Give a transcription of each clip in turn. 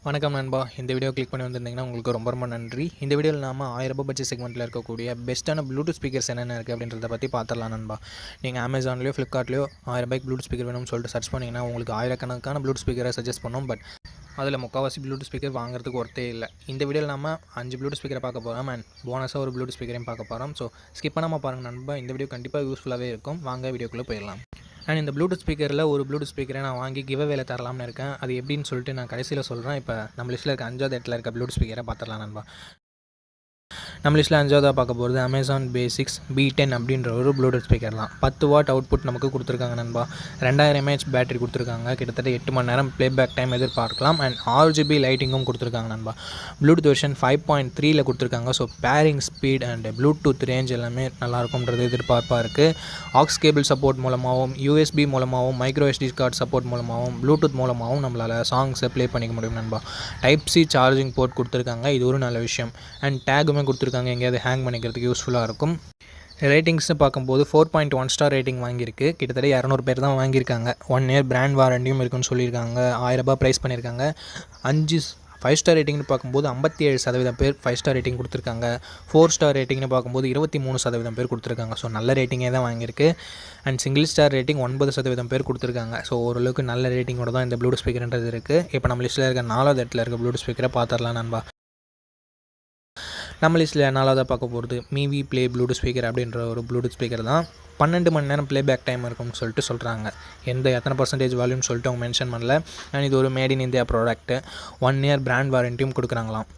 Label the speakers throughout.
Speaker 1: வணக்கம் நண்பா. இந்த வீடியோ கிளிக் பண்ணி வந்திருந்தீங்கன்னா உங்களுக்கு ரொம்ப நன்றி. இந்த வீடியோவில் நாம ரூ. 1000 பட்ஜெட் செக்மெண்ட்டில் இருக்கக்கூடிய பெஸ்ட்டான ப்ளூடூத் ஸ்பீக்கர்ஸ் என்னென்ன இருக்குது அப்படின்றத பற்றி பார்த்துடலாம் நண்பா. நீங்கள் அமேசான்லேயோ ஃப்ளிப்கார்ட்லேயோ ரூ. 1000 ப்ளூடூத் ஸ்பீக்கர் வேணும்னு சொல்லிட்டு சர்ச் பண்ணிங்கன்னா உங்களுக்கு ஆயிரக்கணக்கான ப்ளூடூத் ஸ்பீக்கரை சஜஸ்ட் பண்ணோம். பட் அதில் முக்கால்வாசி ப்ளூடூத் ஸ்பீக்கர் வாங்குறதுக்கு ஒர்த்தே இல்லை. இந்த வீடியோவில் நம்ம 5 ப்ளூடூத் ஸ்பீக்கரை பார்க்க போகிறோம் அண்ட் போனஸாக ஒரு ப்ளூடூத் ஸ்பீக்கரையும் பார்க்க போகிறோம். ஸோ ஸ்கிப் பண்ணாமல் பாருங்கள் நண்பா. இந்த வீடியோ கண்டிப்பாக யூஸ்ஃபுல்லாகவே இருக்கும். வாங்க வீடியோக்குள்ளே போயிடலாம். அண்ட் இந்த ப்ளூடூத் ஸ்பீக்கரில் ஒரு ப்ளூடூத் ஸ்பீக்கரை நான் வாங்கி கிவ்அவேல தரலாம்னு இருக்கேன். அது எப்படின்னு சொல்லிட்டு நான் கடைசியில் சொல்கிறேன். இப்போ நம்ம லிஸ்ட்டில் இருக்க 5வது இடத்துல இருக்க ப்ளூடூத் ஸ்பீக்கரை பார்த்துடலாம் நண்பா. நம்ம லிஸ்ட்டில் 5வதாக பார்க்க போகிறது அமேசான் பேசிக்ஸ் B10 அப்படின்ற ஒரு ப்ளூடூத் ஸ்பீக்கர் தான். 10 வாட் அவுட்புட் நமக்கு கொடுத்துருக்காங்க நண்பா. 2000 mAh பேட்டரி கொடுத்துருக்காங்க. கிட்டத்தட்ட 8 மணி நேரம் ப்ளேபேக் டைம் எதிர்பார்க்கலாம். அண்ட் 6GB லைட்டிங்கும் கொடுத்துருக்காங்க நண்பா. ப்ளூடூத் வெர்ஷன் 5.3ல் கொடுத்துருக்காங்க. So pairing speed and Bluetooth range எல்லாமே நல்லாயிருக்கும்ன்றது எதிர்பார்ப்பாக இருக்குது. ஆக்ஸ் கேபிள் சப்போர்ட் மூலமாகவும் USB மூலமாகவும் மைக்ரோ SD கார்டு சப்போர்ட் மூலமாகவும் ப்ளூடூத் மூலமாகவும் நம்மளால் சாங்ஸை ப்ளே பண்ணிக்க முடியும் நண்பா. Type-C சார்ஜிங் போர்ட் கொடுத்துருக்காங்க. இது ஒரு நல்ல விஷயம். அண்ட் டேகுமே கொடுத்துருக்காங்க. எங்கேயாவது ஹேங் பண்ணிக்கிறதுக்கு யூஸ்ஃபுல்லாக இருக்கும். ரேட்டிங்ஸ்னு பார்க்கும்போது 4.1 ஸ்டார் ரேட்டிங் வாங்கியிருக்கு. கிட்டத்தட்ட 200 பேர் தான் வாங்கியிருக்காங்க. 1 இயர் பிராண்ட் வாரண்டியும் இருக்குன்னு சொல்லியிருக்காங்க. ₹1000 ப்ரைஸ் பண்ணியிருக்காங்க. 5 ஸ்டார் ரேட்டிங்னு பார்க்கும்போது 57% பேர் 5 ஸ்டார் ரேட்டிங் கொடுத்துருக்காங்க. 4 ஸ்டார் ரேட்டிங்னு பார்க்கும்போது 23% பேர் கொடுத்துருக்காங்க. ஸோ நல்ல ரேட்டிங்கே தான் வாங்கியிருக்கு. அண்ட் சிங்கிள் ஸ்டார் ரேட்டிங் 9% பேர் கொடுத்துருக்காங்க. ஸோ ஓரளவுக்கு நல்ல ரேட்டிங்கோட தான் இந்த ப்ளூடூத் ஸ்பீக்கர்ன்றது இருக்குது. இப்போ நம்ம லிஸ்ட்டில் இருக்க 4வது இடத்துல இருக்க ப்ளூடூத் ஸ்பீக்கரை பார்த்துடலாம் நண்பா. நம்ம லிஸ்ட்டில் 4வதாக பார்க்க போகிறது மீவி ப்ளே ப்ளூடூத் ஸ்பீக்கர் அப்படின்ற ஒரு ப்ளூடூத் ஸ்பீக்கர் தான். 12 மணி நேரம் ப்ளேபேக் டைம் இருக்கும்னு சொல்லிட்டு சொல்கிறாங்க. எத்தனை % வால்யூம்னு சொல்லிட்டு அவங்க மென்ஷன் பண்ணல. அண்ட் இது ஒரு made in India product. 1 year brand வாரண்டியும் கொடுக்குறாங்களாம்.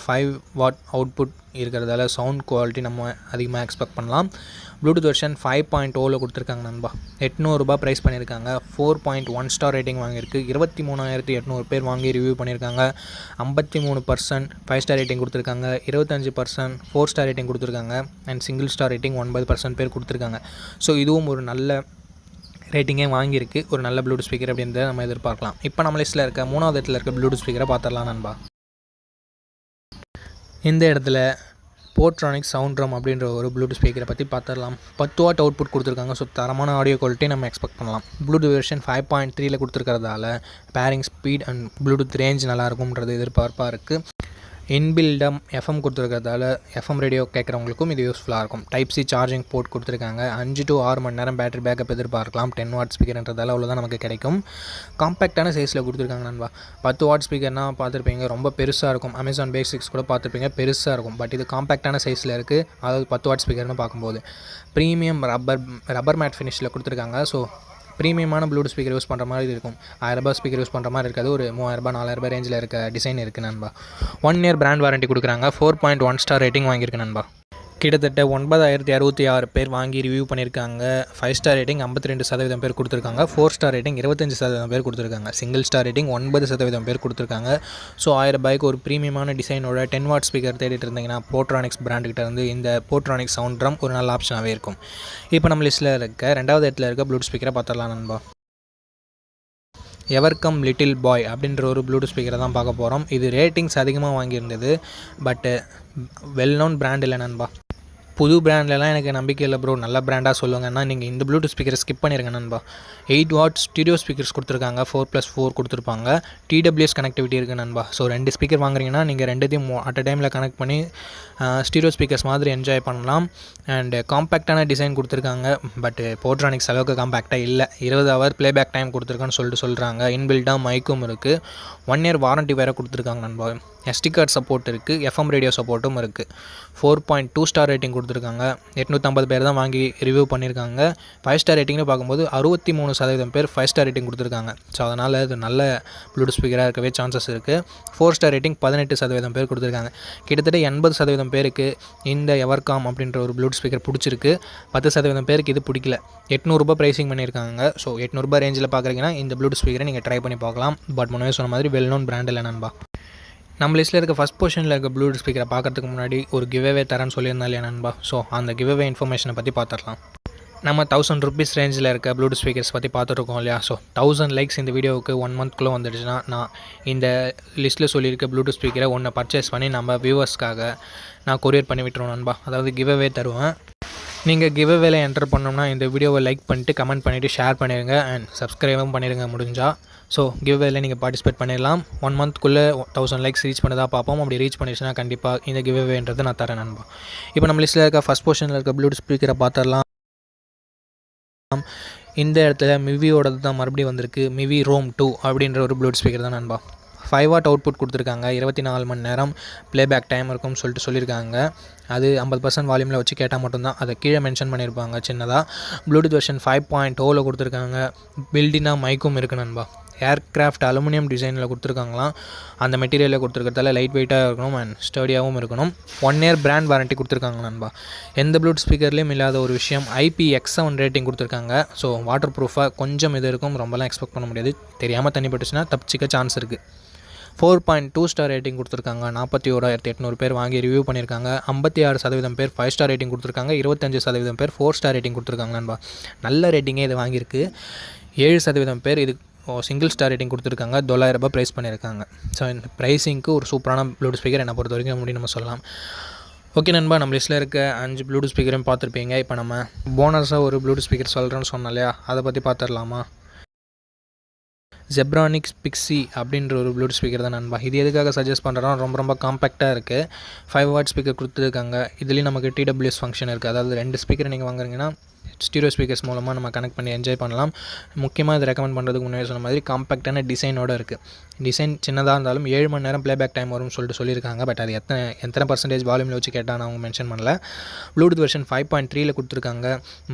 Speaker 1: 5 வாட் அவுட்புட் இருக்கிறதால சவுண்ட் குவாலிட்டி நம்ம அதிகமாக எக்ஸ்பெக்ட் பண்ணலாம். ப்ளூடூத் வெர்ஷன் 5.0ல் கொடுத்துருக்காங்க நண்பா. ₹800 ப்ரைஸ் பண்ணியிருக்காங்க. 4.1 ஸ்டார் ரேட்டிங் வாங்கியிருக்கு. 23,800 பேர் வாங்கி ரிவ்யூ பண்ணியிருக்காங்க. 53% 5 ஸ்டார் ரேட்டிங் கொடுத்துருக்காங்க. 25% 4 ஸ்டார் ரேட்டிங் கொடுத்துருக்காங்க. அண்ட் சிங்கிள் ஸ்டார் ரேட்டிங் 9% பேர் கொடுத்துருக்காங்க. ஸோ இதுவும் ஒரு நல்ல ரேட்டிங்கே வாங்கியிருக்கு. ஒரு நல்ல ப்ளூடூத் ஸ்பீக்கர் அப்படின்றத நம்ம எதிர்பார்க்கலாம். இப்போ நம்ம லிஸ்ட்டில் இருக்க 3வது இடத்துல இருக்க ப்ளூடூத் ஸ்பீக்கரை பார்த்துடலாம் நண்பா. இந்த இடத்துல போர்ட்ரானிக்ஸ் சவுண்ட்ரம் அப்படின்ற ஒரு ப்ளூடூத் ஸ்பீக்கரை பற்றி பார்த்துடலாம். 10 வாட் அவுட்புட் கொடுத்துருக்காங்க. ஸோ தரமான ஆடியோ குவாலிட்டி நம்ம எக்ஸ்பெக்ட் பண்ணலாம். ப்ளூடூத் வெர்ஷன் 5.3ல் கொடுத்துருக்கிறதால pairing speed and Bluetooth range நல்லாயிருக்கும்ன்றது எதிர்பார்ப்பாக இருக்குது. இன்பில்டாக FM கொடுத்துருக்கிறதால FM ரேடியோ கேட்குறவங்களுக்கும் இது யூஸ்ஃபுல்லாக இருக்கும். Type-C சார்ஜிங் போர்ட் கொடுத்துருக்காங்க. 5 to 6 மணி நேரம் பேட்டரி பேக்கப் எதிர்பார்க்கலாம். 10 வாட் ஸ்பீக்கர்ன்றதால அவ்வளோதான் நமக்கு கிடைக்கும். காம்பேக்டான சைஸில் கொடுத்துருக்காங்க நண்பா. 10 வாட் ஸ்பீக்கர்னால் பார்த்துருப்பீங்க ரொம்ப பெருசாக இருக்கும். அமேசான் பேசிக்ஸ் கூட பார்த்துருப்பீங்க பெருசாக இருக்கும். பட் இது காம்பேக்டான சைஸில் இருக்குது. அதாவது 10 வாட் ஸ்பீக்கர்னு பார்க்கும்போது ப்ரீமியம் ரப்பர் மேட் ஃபினிஷில் கொடுத்துருக்காங்க. ஸோ ப்ரீமியமான ப்ளூடூத் ஸ்பீக்கர் யூஸ் பண்ணுற மாதிரி இருக்கும். ₹1000 ஸ்பீக்கர் யூஸ் பண்ணுற மாதிரி இருக்காது. ஒரு ₹3000 ₹4000 ரேஞ்சில் இருக்க டிசைன் இருக்குது நண்பா. 1 இயர் பிராண்ட் வாரண்டி கொடுக்குறாங்க. 4.1 ஸ்டார் ரேட்டிங் வாங்கியிருக்கு நண்பா. கிட்டத்தட்ட 9,066 பேர் வாங்கி ரிவ்யூ பண்ணியிருக்காங்க. 5 ஸ்டார் ரேட்டிங் 52% பேர் கொடுத்துருக்காங்க. 4 ஸ்டார் ரேட்டிங் 25% பேர் கொடுத்துருக்காங்க. சிங்கிள் ஸ்டார் ரேட்டிங் 9% பேர் கொடுத்துருக்காங்க. ஸோ ₹1000 ஒரு ப்ரீமியமான டிசைனோட 10 வாட் ஸ்பீக்கர் தேடிட்டு இருந்தீங்கன்னா போர்ட்ரானிக்ஸ் பிராண்டுக்கிட்ட இருந்து இந்த போர்ட்ரானிக்ஸ் சவுண்ட் ட்ரம் ஒரு நல்ல ஆப்ஷனாகவே இருக்கும். இப்போ நம்ம லிஸ்ட்டில் இருக்க 2வது இடத்துல இருக்க ப்ளூடூத் ஸ்பீக்கரை பார்த்துடலாம் நண்பா. எவர்கம் லிட்டில் பாய் அப்படின்ற ஒரு ப்ளூடூத் ஸ்பீக்கரை தான் பார்க்க போகிறோம். இது ரேட்டிங்ஸ் அதிகமாக வாங்கியிருந்தது. பட்டு வெல் நோன் பிராண்ட் இல்லை நண்பா. புது பிராண்ட்லலாம் எனக்கு நம்பிக்கை இல்லை ப்ரோ. நல்ல பிராண்டாக சொல்லுங்கன்னா நீங்கள் இந்த ப்ளூடூத் ஸ்பீக்கரை ஸ்கிப் பண்ணிடுங்க நண்பா. 8 வாட் ஸ்டீரியோ ஸ்பீக்கர்ஸ் கொடுத்துருக்காங்க. 4+4 கொடுத்துருப்பாங்க. TWS கனெக்டிவிட்டி இருக்குது நண்பா. ஸோ 2 ஸ்பீக்கர் வாங்குறீங்கன்னா நீங்கள் 2த்தையும் அட் அ டைமில் கனெக்ட் பண்ணி ஸ்டீரியோ ஸ்பீக்கர்ஸ் மாதிரி என்ஜாய் பண்ணலாம். அண்ட் காம்பேக்டான டிசைன் கொடுத்துருக்காங்க. பட் போர்ட்ரானிக்ஸ் அளவுக்கு காம்பேக்டாக இல்லை. 20 ஹவர் ப்ளேபேக் டைம் கொடுத்துருக்கான்னு சொல்லிட்டு சொல்கிறாங்க. இன்பில்டாக மைக்கும் இருக்குது. 1 இயர் வாரண்டி வேறு கொடுத்துருக்காங்க நண்பா. SD கார்டு சப்போர்ட் இருக்குது. FM ரேடியோ சப்போர்ட்டும் இருக்குது. 4.2 ஸ்டார் ரேட்டிங் கொடுத்துருக்காங்க. 850 பேர் தான் வாங்கி ரிவ்யூ பண்ணியிருக்காங்க. 5 ஸ்டார் ரேட்டிங்னு பார்க்கும்போது 63% பேர் 5 ஸ்டார் ரேட்டிங் கொடுத்துருக்காங்க. ஸோ அதனால் இது நல்ல ப்ளூடூத் ஸ்பீக்கராக இருக்கவே சான்சஸ் இருக்குது. 4 ஸ்டார் ரேட்டிங் 18% பேர் கொடுத்துருக்காங்க. கிட்டத்தட்ட 80% பேருக்கு இந்த எவர்காம் அப்படின்ற ஒரு ப்ளூடூத் ஸ்பீக்கர் பிடிச்சிருக்கு. 10% பேருக்கு இது பிடிக்கல. ₹800 ப்ரைஸிங் பண்ணியிருக்காங்க. ஸோ ₹800 ரேஞ்சில் பார்க்குறீங்கன்னா இந்த ப்ளூடூத் ஸ்பீக்கரை நீங்கள் ட்ரை பண்ணி பார்க்கலாம். பட் முன்னே சொன்ன மாதிரி வெல் நோன் பிராண்ட் இல்லை நண்பா. நம்ம லிஸ்ட்டில் இருக்க ஃபஸ்ட் பொசிஷனில் இருக்க ப்ளூடூத் ஸ்பீக்கரை பார்க்கறதுக்கு முன்னாடி ஒரு கிவ்அவே தரேன்னு சொல்லியிருந்தாலே நண்பா. ஸோ அந்த கிவ்அவே இன்ஃபர்மேஷனை பற்றி பார்த்துடலாம். நம்ம ₹1000 ரேஞ்சில் இருக்க ப்ளூடூத் ஸ்பீக்கர்ஸ் பற்றி பார்த்துருக்கோம் இல்லையா. ஸோ 1000 லைக்ஸ் இந்த வீடியோவுக்கு 1 மந்த்க்குள்ளே வந்துடுச்சுன்னா நான் இந்த லிஸ்ட்டில் சொல்லியிருக்க ப்ளூடூத் ஸ்பீக்கரை ஒன்று பர்ச்சேஸ் பண்ணி நம்ம வியூவர்ஸ்க்காக நான் கொரியர் பண்ணி விட்டுருவோம் நண்பா. அதாவது கிவ்அவே தருவேன். நீங்கள் கிவ்அவேல என்டர் பண்ணோம்னா இந்த வீடியோவை லைக் பண்ணிட்டு கமெண்ட் பண்ணிவிட்டு ஷேர் பண்ணிடுங்க அண்ட் சப்ஸ்கிரைபும் பண்ணிடுங்க முடிஞ்சால். ஸோ கிவ்அவேல நீங்கள் பார்ட்டிசிபேட் பண்ணிடலாம். 1 மந்த்க்குள்ளே 1000 லைக்ஸ் ரீச் பண்ணதா பார்ப்போம். அப்படி ரீச் பண்ணிடுச்சுன்னா கண்டிப்பாக இந்த கிவ்அவேன்றது நான் தரேன் நண்பா. இப்போ நம்ம லிஸ்ட்டில் இருக்க ஃபஸ்ட் பொசிஷனில் இருக்க ப்ளூடூத் ஸ்பீக்கரை பார்த்துடலாம். இந்த இடத்துல மிவியோடது தான் மறுபடியும் வந்திருக்கு. மிவி ரோம் 2 அப்படின்ற ஒரு ப்ளூடூத் ஸ்பீக்கர் தான் நண்பா. 5 வாட் அவுட்புட் கொடுத்துருக்காங்க. 24 மணி நேரம் ப்ளேபேக் டைம் இருக்கும்னு சொல்லியிருக்காங்க. அது 50% வால்யூமில் வச்சு கேட்டால் மட்டும்தான். அதை கீழே மென்ஷன் பண்ணியிருப்பாங்க சின்னதாக. ப்ளூடூத் வெர்ஷன் 5.0ல் கொடுத்துருக்காங்க. பில்டினாக மைக்கும் இருக்குது நண்பா. ஏர்க்ராஃப்ட் அலுமினியம் டிசைனில் கொடுத்துருக்காங்களாம். அந்த மெட்டீரியலில் கொடுத்துருக்கிறதால லைட் வெயிட்டாக இருக்கணும் அண்ட் ஸ்டடியாகவும் இருக்கணும். 1 இயர் பிராண்ட் வாரண்ட்டி கொடுத்துருக்காங்க நண்பா. எந்த ப்ளூடூத் ஸ்பீக்கர்லேயும் இல்லாத ஒரு விஷயம் IPX7 ரேட்டிங் கொடுத்துருக்காங்க. ஸோ வாட்டர் ப்ரூஃபாக கொஞ்சம் இது இருக்கும், ரொம்பலாம் எக்ஸ்பெக்ட் பண்ண முடியாது. தெரியாமல் தண்ணி பட்டுச்சுன்னா தப்பிச்சிக்க சான்ஸ் இருக்குது. 4.2 ஸ்டார் ரேட்டிங் கொடுத்துருக்காங்க. 41,800 பேர் வாங்கி ரிவ்யூ பண்ணியிருக்காங்க. 56% பேர் 5 ஸ்டார் ரேட்டிங் கொடுத்துருக்காங்க. 25% பேர் 4 ஸ்டார் ரேட்டிங் கொடுத்துருக்காங்க நண்பா. நல்ல ரேட்டிங்கே இது வாங்கியிருக்கு. 7% பேர் இது சிங்கிள் ஸ்டார் ரேட்டிங் கொடுத்துருக்காங்க. $900 ப்ரைஸ் பண்ணியிருக்காங்க. ஸோ இந்த ப்ரைஸிங்க்கு ஒரு சூப்பரான ப்ளூடூத் ஸ்பீக்கர் என்னை பொறுத்த வரைக்கும் அப்படின்னு நம்ம சொல்லலாம். ஓகே நண்பா, நம்ம லிஸ்ட்டில் இருக்க 5 ப்ளூடூத் ஸ்பீக்கரையும் பார்த்துருப்பீங்க. இப்போ நம்ம போனஸாக ஒரு ப்ளூடூத் ஸ்பீக்கர் சொல்கிறேன்னு சொன்னோம் இல்லையா, அதை பற்றி பார்த்துடலாமா? ஜெப்ரானிக்ஸ் பிக்ஸி அப்படின்ற ஒரு ப்ளூடூத் ஸ்பீக்கர் தான் நண்பா. இது எதுக்காக சஜஸ்ட் பண்ணுறோம், ரொம்ப காம்பேக்டாக இருக்குது. 5 வாட் ஸ்பீக்கர் கொடுத்துருக்காங்க. இதுலேயும் நமக்கு TWS ஃபங்க்ஷன் இருக்குது. அதாவது 2 ஸ்பீக்கர் நீங்கள் வாங்குறீங்கன்னா ஸ்டீரியோ ஸ்பீக்கர்ஸ் மூலமாக நம்ம கனெக்ட் பண்ணி என்ஜாய் பண்ணலாம். முக்கியமாக இதை ரெக்கமெண்ட் பண்ணுறதுக்கு முன்னாடி சொன்ன மாதிரி காம்பேக்டான டிசைனோடு இருக்குது. டிசைன் சின்னதாக இருந்தாலும் 7 மணி நேரம் ப்ளேபேக் டைம் வரும்னு சொல்லியிருக்காங்க. பட் அது எத்தனை பர்சன்டேஜ் வால்யூமில் வச்சு கேட்டால் அவங்க மென்ஷன் பண்ணல. ப்ளூடூத் வெர்ஷன் 5.3ல் கொடுத்துருக்காங்க.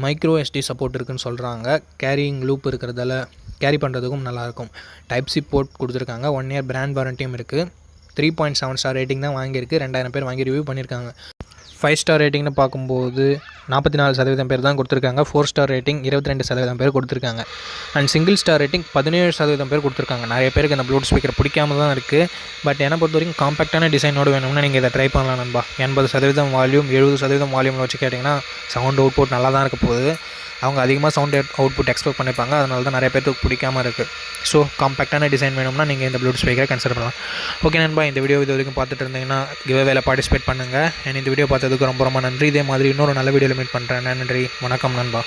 Speaker 1: மைக்ரோ SD சப்போர்ட் இருக்குதுன்னு சொல்கிறாங்க. கேரியிங் லூப் இருக்கிறதால கேரி பண்ணுறதுக்கும் நல்லாயிருக்கும். Type-C போர்ட் கொடுத்துருக்காங்க. 1 இயர் பிராண்ட் வாரண்ட்டியும் இருக்குது. 3.7 ஸ்டார் ரேட்டிங் தான் வாங்கியிருக்கு. 2000 பேர் வாங்கி ரிவ்யூ பண்ணியிருக்காங்க. 5 ஸ்டார் ரேட்டிங்னு பார்க்கும்போது 44% பேர் தான் கொடுத்துருக்காங்க. 4 ஸ்டார் ரேட்டிங் 22% பேர் கொடுத்துருக்காங்க. அண்ட் சிங்கிள் ஸ்டார் ரேட்டிங் 17% பேர் கொடுத்துருக்காங்க. நிறைய பேருக்கு அந்த ப்ளூடூத் ஸ்பீக்கர் பிடிக்காம தான் இருக்குது. பட் என்னை பொறுத்த வரைக்கும் காம்பேக்டான டிசைனோடு வேணும்னா நீங்கள் இதை ட்ரை பண்ணலாம் நண்பா. 80% வால்யூம் 70% வால்யூமில் வச்சு கேட்டிங்கன்னா சவுண்ட் அவுட்புட் நல்லா தான் இருக்க போகுது. அவங்க அதிகமாக சவுண்ட் அவுட்புட் எக்ஸ்பெக்ட் பண்ணியிருப்பாங்க. அதனால தான் நிறைய பேருக்கு பிடிக்காமல் இருக்குது. ஸோ காம்பேக்டான டிசைன் வேணும்னா நீங்கள் இந்த ப்ளூடூத் ஸ்பீக்கரை கன்சிடர் பண்ணலாம். ஓகே நண்பா, இந்த வீடியோ இது வரைக்கும் பார்த்துட்டு இருந்தீங்கன்னா கிவ்அவேல பார்ட்டிசிபேட் பண்ணுங்கள். இந்த வீடியோ பார்த்ததுக்கு ரொம்ப நன்றி. இதே மாதிரி இன்னொரு நல்ல வீடியோவில் மீட் பண்ணுறேன். நன்றி, வணக்கம் நண்பா.